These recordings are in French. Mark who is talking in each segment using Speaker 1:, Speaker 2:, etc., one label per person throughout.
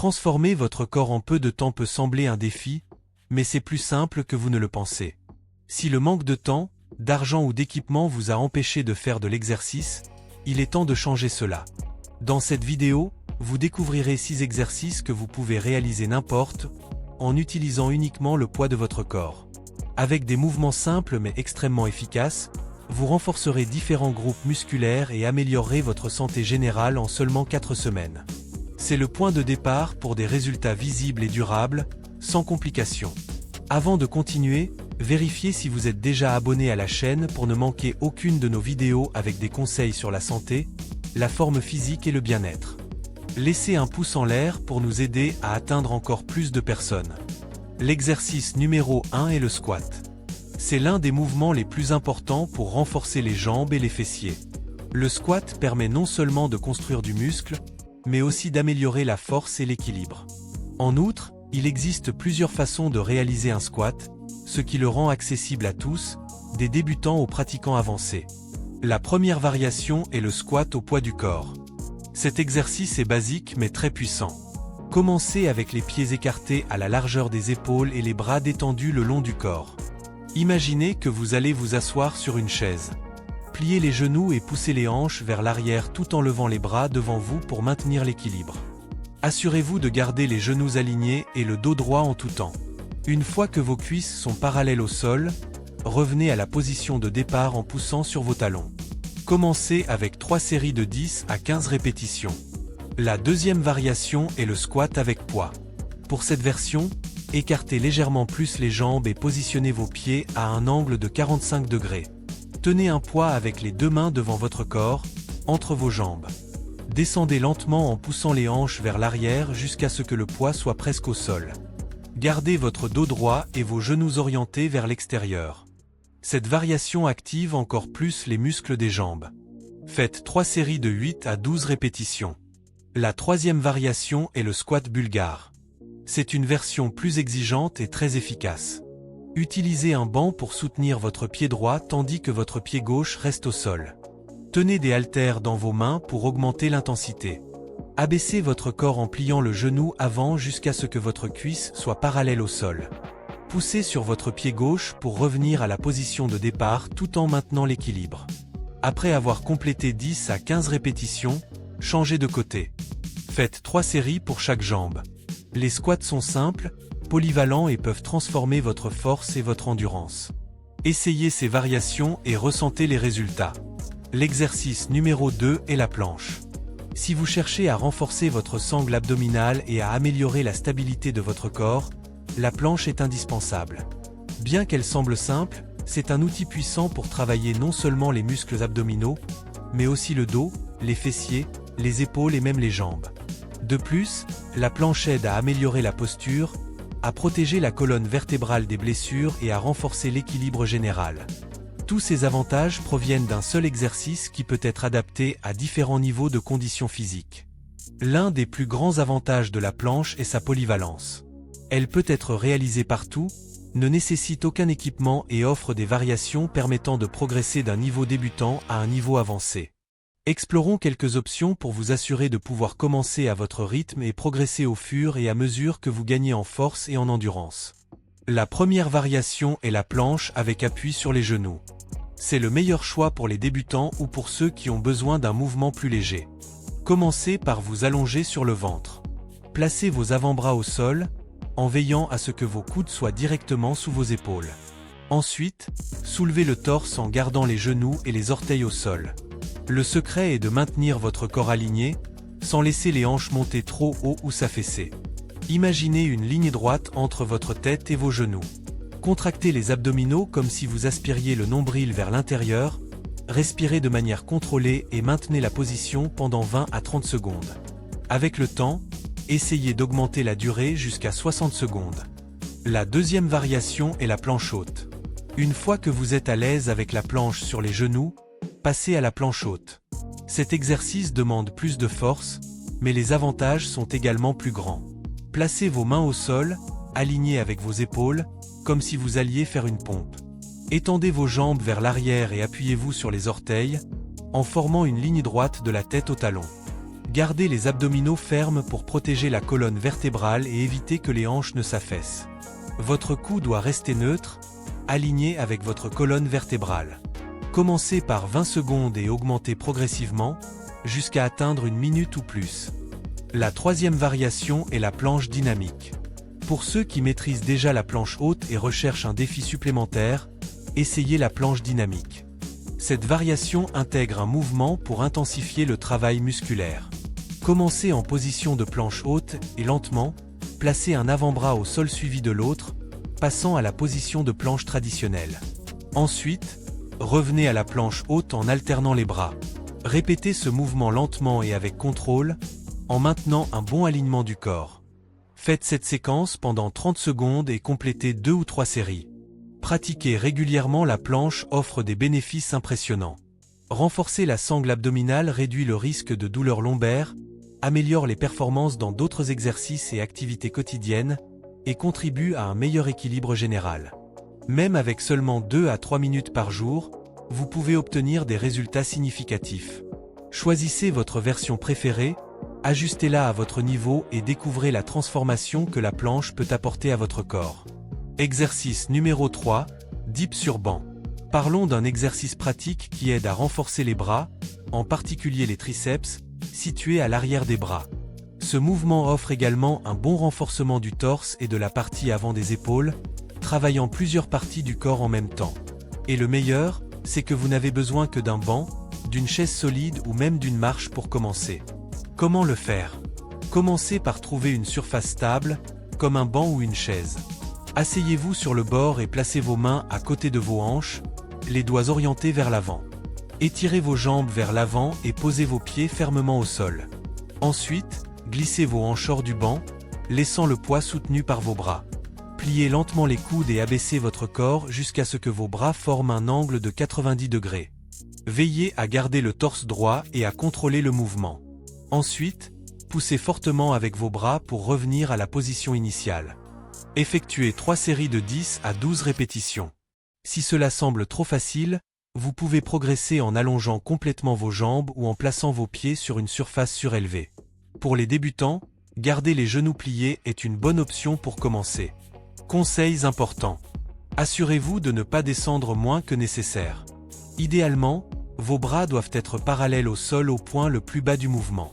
Speaker 1: Transformer votre corps en peu de temps peut sembler un défi, mais c'est plus simple que vous ne le pensez. Si le manque de temps, d'argent ou d'équipement vous a empêché de faire de l'exercice, il est temps de changer cela. Dans cette vidéo, vous découvrirez 6 exercices que vous pouvez réaliser n'importe où, en utilisant uniquement le poids de votre corps. Avec des mouvements simples mais extrêmement efficaces, vous renforcerez différents groupes musculaires et améliorerez votre santé générale en seulement 4 semaines. C'est le point de départ pour des résultats visibles et durables, sans complications. Avant de continuer, vérifiez si vous êtes déjà abonné à la chaîne pour ne manquer aucune de nos vidéos avec des conseils sur la santé, la forme physique et le bien-être. Laissez un pouce en l'air pour nous aider à atteindre encore plus de personnes. L'exercice numéro 1 est le squat. C'est l'un des mouvements les plus importants pour renforcer les jambes et les fessiers. Le squat permet non seulement de construire du muscle, mais aussi d'améliorer la force et l'équilibre. En outre, il existe plusieurs façons de réaliser un squat, ce qui le rend accessible à tous, des débutants aux pratiquants avancés. La première variation est le squat au poids du corps. Cet exercice est basique mais très puissant. Commencez avec les pieds écartés à la largeur des épaules et les bras détendus le long du corps. Imaginez que vous allez vous asseoir sur une chaise. Pliez les genoux et poussez les hanches vers l'arrière tout en levant les bras devant vous pour maintenir l'équilibre. Assurez-vous de garder les genoux alignés et le dos droit en tout temps. Une fois que vos cuisses sont parallèles au sol, revenez à la position de départ en poussant sur vos talons. Commencez avec 3 séries de 10 à 15 répétitions. La deuxième variation est le squat avec poids. Pour cette version, écartez légèrement plus les jambes et positionnez vos pieds à un angle de 45 degrés. Tenez un poids avec les 2 mains devant votre corps, entre vos jambes. Descendez lentement en poussant les hanches vers l'arrière jusqu'à ce que le poids soit presque au sol. Gardez votre dos droit et vos genoux orientés vers l'extérieur. Cette variation active encore plus les muscles des jambes. Faites 3 séries de 8 à 12 répétitions. La troisième variation est le squat bulgare. C'est une version plus exigeante et très efficace. Utilisez un banc pour soutenir votre pied droit tandis que votre pied gauche reste au sol. Tenez des haltères dans vos mains pour augmenter l'intensité. Abaissez votre corps en pliant le genou avant jusqu'à ce que votre cuisse soit parallèle au sol. Poussez sur votre pied gauche pour revenir à la position de départ tout en maintenant l'équilibre. Après avoir complété 10 à 15 répétitions, changez de côté. Faites 3 séries pour chaque jambe. Les squats sont simples, polyvalents et peuvent transformer votre force et votre endurance. Essayez ces variations et ressentez les résultats. L'exercice numéro 2 est la planche. Si vous cherchez à renforcer votre sangle abdominale et à améliorer la stabilité de votre corps, la planche est indispensable. Bien qu'elle semble simple, c'est un outil puissant pour travailler non seulement les muscles abdominaux, mais aussi le dos, les fessiers, les épaules et même les jambes. De plus, la planche aide à améliorer la posture, à protéger la colonne vertébrale des blessures et à renforcer l'équilibre général. Tous ces avantages proviennent d'un seul exercice qui peut être adapté à différents niveaux de conditions physiques. L'un des plus grands avantages de la planche est sa polyvalence. Elle peut être réalisée partout, ne nécessite aucun équipement et offre des variations permettant de progresser d'un niveau débutant à un niveau avancé. Explorons quelques options pour vous assurer de pouvoir commencer à votre rythme et progresser au fur et à mesure que vous gagnez en force et en endurance. La première variation est la planche avec appui sur les genoux. C'est le meilleur choix pour les débutants ou pour ceux qui ont besoin d'un mouvement plus léger. Commencez par vous allonger sur le ventre. Placez vos avant-bras au sol, en veillant à ce que vos coudes soient directement sous vos épaules. Ensuite, soulevez le torse en gardant les genoux et les orteils au sol. Le secret est de maintenir votre corps aligné, sans laisser les hanches monter trop haut ou s'affaisser. Imaginez une ligne droite entre votre tête et vos genoux. Contractez les abdominaux comme si vous aspiriez le nombril vers l'intérieur, respirez de manière contrôlée et maintenez la position pendant 20 à 30 secondes. Avec le temps, essayez d'augmenter la durée jusqu'à 60 secondes. La deuxième variation est la planche haute. Une fois que vous êtes à l'aise avec la planche sur les genoux, passez à la planche haute. Cet exercice demande plus de force, mais les avantages sont également plus grands. Placez vos mains au sol, alignées avec vos épaules, comme si vous alliez faire une pompe. Étendez vos jambes vers l'arrière et appuyez-vous sur les orteils, en formant une ligne droite de la tête au talon. Gardez les abdominaux fermes pour protéger la colonne vertébrale et éviter que les hanches ne s'affaissent. Votre cou doit rester neutre, aligné avec votre colonne vertébrale. Commencez par 20 secondes et augmentez progressivement, jusqu'à atteindre 1 minute ou plus. La troisième variation est la planche dynamique. Pour ceux qui maîtrisent déjà la planche haute et recherchent un défi supplémentaire, essayez la planche dynamique. Cette variation intègre un mouvement pour intensifier le travail musculaire. Commencez en position de planche haute et lentement, placez un avant-bras au sol suivi de l'autre, passant à la position de planche traditionnelle. Ensuite, revenez à la planche haute en alternant les bras. Répétez ce mouvement lentement et avec contrôle, en maintenant un bon alignement du corps. Faites cette séquence pendant 30 secondes et complétez 2 ou 3 séries. Pratiquer régulièrement la planche offre des bénéfices impressionnants. Renforcer la sangle abdominale réduit le risque de douleurs lombaires, améliore les performances dans d'autres exercices et activités quotidiennes, et contribue à un meilleur équilibre général. Même avec seulement 2 à 3 minutes par jour, vous pouvez obtenir des résultats significatifs. Choisissez votre version préférée, ajustez-la à votre niveau et découvrez la transformation que la planche peut apporter à votre corps. Exercice numéro 3, dips sur banc. Parlons d'un exercice pratique qui aide à renforcer les bras, en particulier les triceps, situés à l'arrière des bras. Ce mouvement offre également un bon renforcement du torse et de la partie avant des épaules, travaillant plusieurs parties du corps en même temps. Et le meilleur, c'est que vous n'avez besoin que d'un banc, d'une chaise solide ou même d'une marche pour commencer. Comment le faire? Commencez par trouver une surface stable, comme un banc ou une chaise. Asseyez-vous sur le bord et placez vos mains à côté de vos hanches, les doigts orientés vers l'avant. Étirez vos jambes vers l'avant et posez vos pieds fermement au sol. Ensuite, glissez vos hanches hors du banc, laissant le poids soutenu par vos bras. Pliez lentement les coudes et abaissez votre corps jusqu'à ce que vos bras forment un angle de 90 degrés. Veillez à garder le torse droit et à contrôler le mouvement. Ensuite, poussez fortement avec vos bras pour revenir à la position initiale. Effectuez 3 séries de 10 à 12 répétitions. Si cela semble trop facile, vous pouvez progresser en allongeant complètement vos jambes ou en plaçant vos pieds sur une surface surélevée. Pour les débutants, garder les genoux pliés est une bonne option pour commencer. Conseils importants. Assurez-vous de ne pas descendre moins que nécessaire. Idéalement, vos bras doivent être parallèles au sol au point le plus bas du mouvement.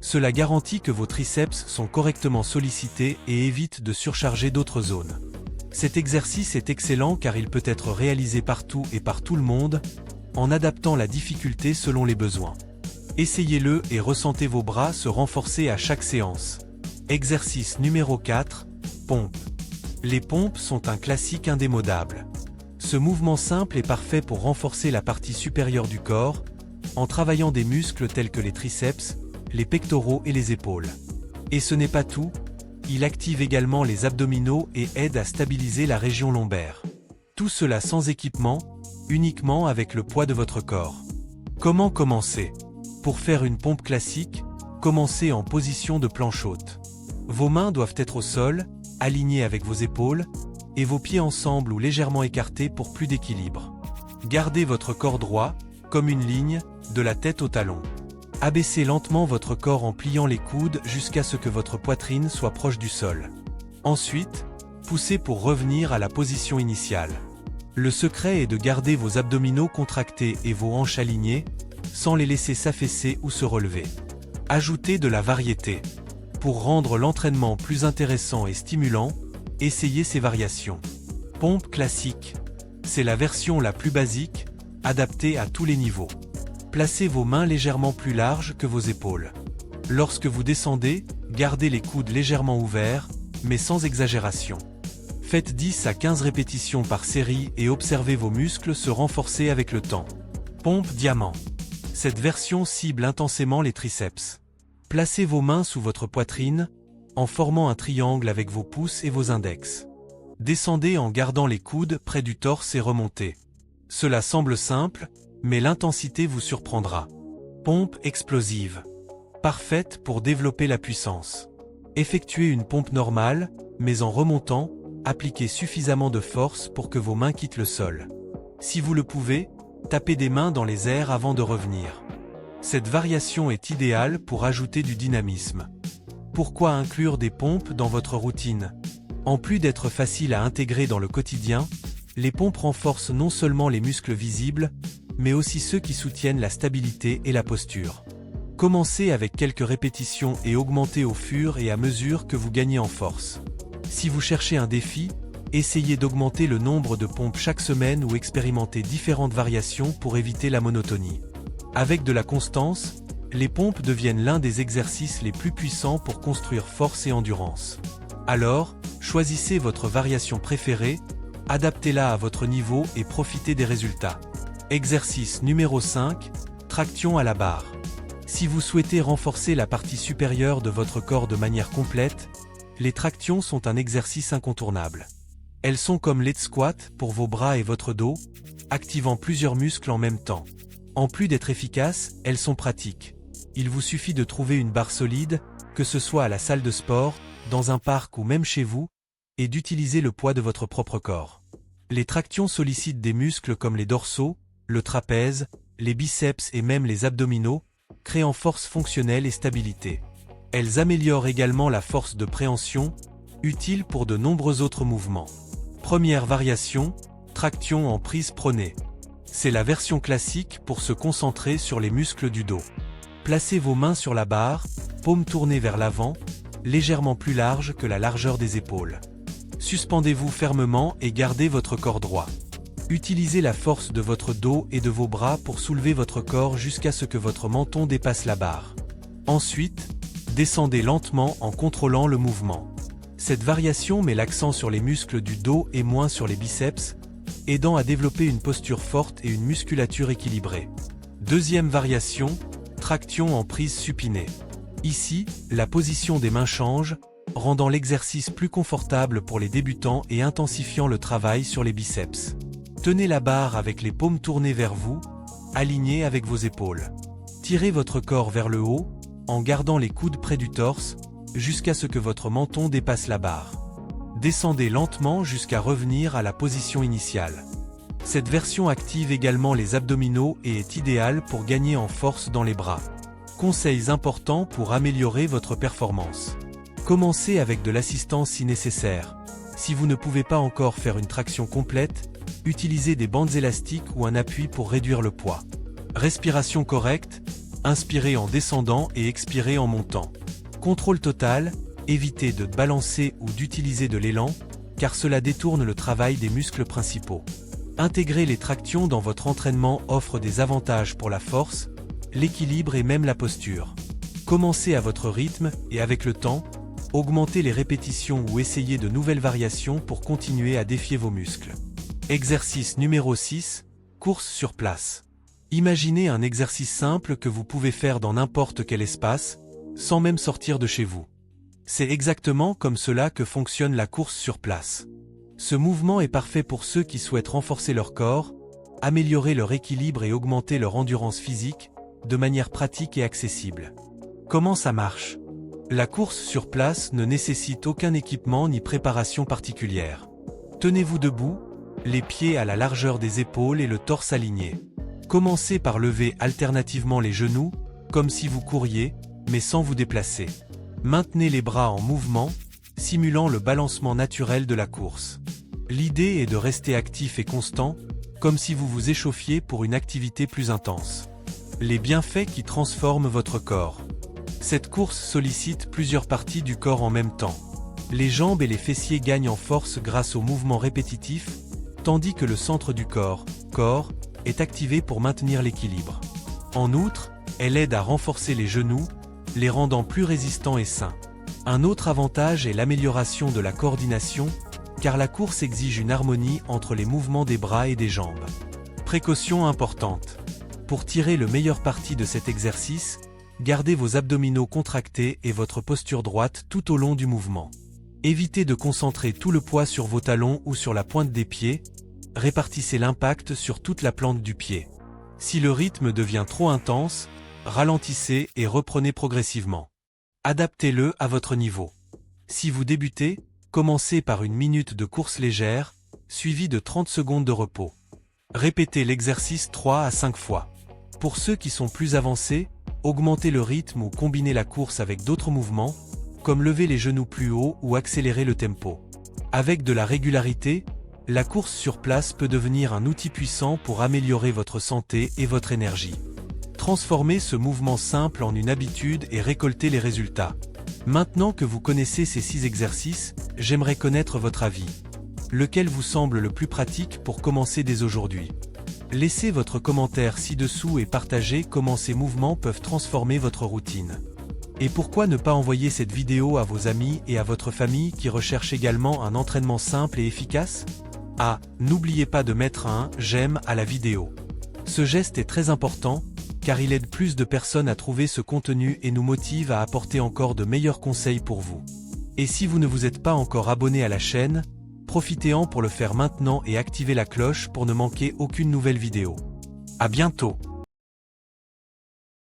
Speaker 1: Cela garantit que vos triceps sont correctement sollicités et évite de surcharger d'autres zones. Cet exercice est excellent car il peut être réalisé partout et par tout le monde, en adaptant la difficulté selon les besoins. Essayez-le et ressentez vos bras se renforcer à chaque séance. Exercice numéro 4, pompe. Les pompes sont un classique indémodable. Ce mouvement simple est parfait pour renforcer la partie supérieure du corps, en travaillant des muscles tels que les triceps, les pectoraux et les épaules. Et ce n'est pas tout, il active également les abdominaux et aide à stabiliser la région lombaire. Tout cela sans équipement, uniquement avec le poids de votre corps. Comment commencer? Pour faire une pompe classique, commencez en position de planche haute. Vos mains doivent être au sol, alignées avec vos épaules, et vos pieds ensemble ou légèrement écartés pour plus d'équilibre. Gardez votre corps droit, comme une ligne, de la tête au talon. Abaissez lentement votre corps en pliant les coudes jusqu'à ce que votre poitrine soit proche du sol. Ensuite, poussez pour revenir à la position initiale. Le secret est de garder vos abdominaux contractés et vos hanches alignées, sans les laisser s'affaisser ou se relever. Ajoutez de la variété. Pour rendre l'entraînement plus intéressant et stimulant, essayez ces variations. Pompe classique. C'est la version la plus basique, adaptée à tous les niveaux. Placez vos mains légèrement plus larges que vos épaules. Lorsque vous descendez, gardez les coudes légèrement ouverts, mais sans exagération. Faites 10 à 15 répétitions par série et observez vos muscles se renforcer avec le temps. Pompe diamant. Cette version cible intensément les triceps. Placez vos mains sous votre poitrine, en formant un triangle avec vos pouces et vos index. Descendez en gardant les coudes près du torse et remontez. Cela semble simple, mais l'intensité vous surprendra. Pompe explosive. Parfaite pour développer la puissance. Effectuez une pompe normale, mais en remontant, appliquez suffisamment de force pour que vos mains quittent le sol. Si vous le pouvez, tapez des mains dans les airs avant de revenir. Cette variation est idéale pour ajouter du dynamisme. Pourquoi inclure des pompes dans votre routine? En plus d'être facile à intégrer dans le quotidien, les pompes renforcent non seulement les muscles visibles, mais aussi ceux qui soutiennent la stabilité et la posture. Commencez avec quelques répétitions et augmentez au fur et à mesure que vous gagnez en force. Si vous cherchez un défi, essayez d'augmenter le nombre de pompes chaque semaine ou expérimentez différentes variations pour éviter la monotonie. Avec de la constance, les pompes deviennent l'un des exercices les plus puissants pour construire force et endurance. Alors, choisissez votre variation préférée, adaptez-la à votre niveau et profitez des résultats. Exercice numéro 5, traction à la barre. Si vous souhaitez renforcer la partie supérieure de votre corps de manière complète, les tractions sont un exercice incontournable. Elles sont comme les squats pour vos bras et votre dos, activant plusieurs muscles en même temps. En plus d'être efficaces, elles sont pratiques. Il vous suffit de trouver une barre solide, que ce soit à la salle de sport, dans un parc ou même chez vous, et d'utiliser le poids de votre propre corps. Les tractions sollicitent des muscles comme les dorsaux, le trapèze, les biceps et même les abdominaux, créant force fonctionnelle et stabilité. Elles améliorent également la force de préhension, utile pour de nombreux autres mouvements. Première variation, traction en prise prônée. C'est la version classique pour se concentrer sur les muscles du dos. Placez vos mains sur la barre, paumes tournées vers l'avant, légèrement plus large que la largeur des épaules. Suspendez-vous fermement et gardez votre corps droit. Utilisez la force de votre dos et de vos bras pour soulever votre corps jusqu'à ce que votre menton dépasse la barre. Ensuite, descendez lentement en contrôlant le mouvement. Cette variation met l'accent sur les muscles du dos et moins sur les biceps, aidant à développer une posture forte et une musculature équilibrée. Deuxième variation, traction en prise supinée. Ici, la position des mains change, rendant l'exercice plus confortable pour les débutants et intensifiant le travail sur les biceps. Tenez la barre avec les paumes tournées vers vous, alignées avec vos épaules. Tirez votre corps vers le haut, en gardant les coudes près du torse, jusqu'à ce que votre menton dépasse la barre. Descendez lentement jusqu'à revenir à la position initiale. Cette version active également les abdominaux et est idéale pour gagner en force dans les bras. Conseils importants pour améliorer votre performance. Commencez avec de l'assistance si nécessaire. Si vous ne pouvez pas encore faire une traction complète, utilisez des bandes élastiques ou un appui pour réduire le poids. Respiration correcte, inspirez en descendant et expirez en montant. Contrôle total, évitez de balancer ou d'utiliser de l'élan, car cela détourne le travail des muscles principaux. Intégrer les tractions dans votre entraînement offre des avantages pour la force, l'équilibre et même la posture. Commencez à votre rythme et avec le temps, augmentez les répétitions ou essayez de nouvelles variations pour continuer à défier vos muscles. Exercice numéro 6, course sur place. Imaginez un exercice simple que vous pouvez faire dans n'importe quel espace, sans même sortir de chez vous. C'est exactement comme cela que fonctionne la course sur place. Ce mouvement est parfait pour ceux qui souhaitent renforcer leur corps, améliorer leur équilibre et augmenter leur endurance physique, de manière pratique et accessible. Comment ça marche? La course sur place ne nécessite aucun équipement ni préparation particulière. Tenez-vous debout, les pieds à la largeur des épaules et le torse aligné. Commencez par lever alternativement les genoux, comme si vous couriez, mais sans vous déplacer. Maintenez les bras en mouvement, simulant le balancement naturel de la course. L'idée est de rester actif et constant, comme si vous vous échauffiez pour une activité plus intense. Les bienfaits qui transforment votre corps. Cette course sollicite plusieurs parties du corps en même temps. Les jambes et les fessiers gagnent en force grâce aux mouvements répétitifs, tandis que le centre du corps, est activé pour maintenir l'équilibre. En outre, elle aide à renforcer les genoux, les rendant plus résistants et sains. Un autre avantage est l'amélioration de la coordination, car la course exige une harmonie entre les mouvements des bras et des jambes. Précaution importante. Pour tirer le meilleur parti de cet exercice, gardez vos abdominaux contractés et votre posture droite tout au long du mouvement. Évitez de concentrer tout le poids sur vos talons ou sur la pointe des pieds, répartissez l'impact sur toute la plante du pied. Si le rythme devient trop intense, ralentissez et reprenez progressivement. Adaptez-le à votre niveau. Si vous débutez, commencez par une minute de course légère, suivie de 30 secondes de repos. Répétez l'exercice 3 à 5 fois. Pour ceux qui sont plus avancés, augmentez le rythme ou combinez la course avec d'autres mouvements, comme lever les genoux plus haut ou accélérer le tempo. Avec de la régularité, la course sur place peut devenir un outil puissant pour améliorer votre santé et votre énergie. Transformez ce mouvement simple en une habitude et récoltez les résultats. Maintenant que vous connaissez ces 6 exercices, j'aimerais connaître votre avis. Lequel vous semble le plus pratique pour commencer dès aujourd'hui? Laissez votre commentaire ci-dessous et partagez comment ces mouvements peuvent transformer votre routine. Et pourquoi ne pas envoyer cette vidéo à vos amis et à votre famille qui recherchent également un entraînement simple et efficace? Ah, n'oubliez pas de mettre un « j'aime » à la vidéo. Ce geste est très important, car il aide plus de personnes à trouver ce contenu et nous motive à apporter encore de meilleurs conseils pour vous. Et si vous ne vous êtes pas encore abonné à la chaîne, profitez-en pour le faire maintenant et activez la cloche pour ne manquer aucune nouvelle vidéo. À bientôt!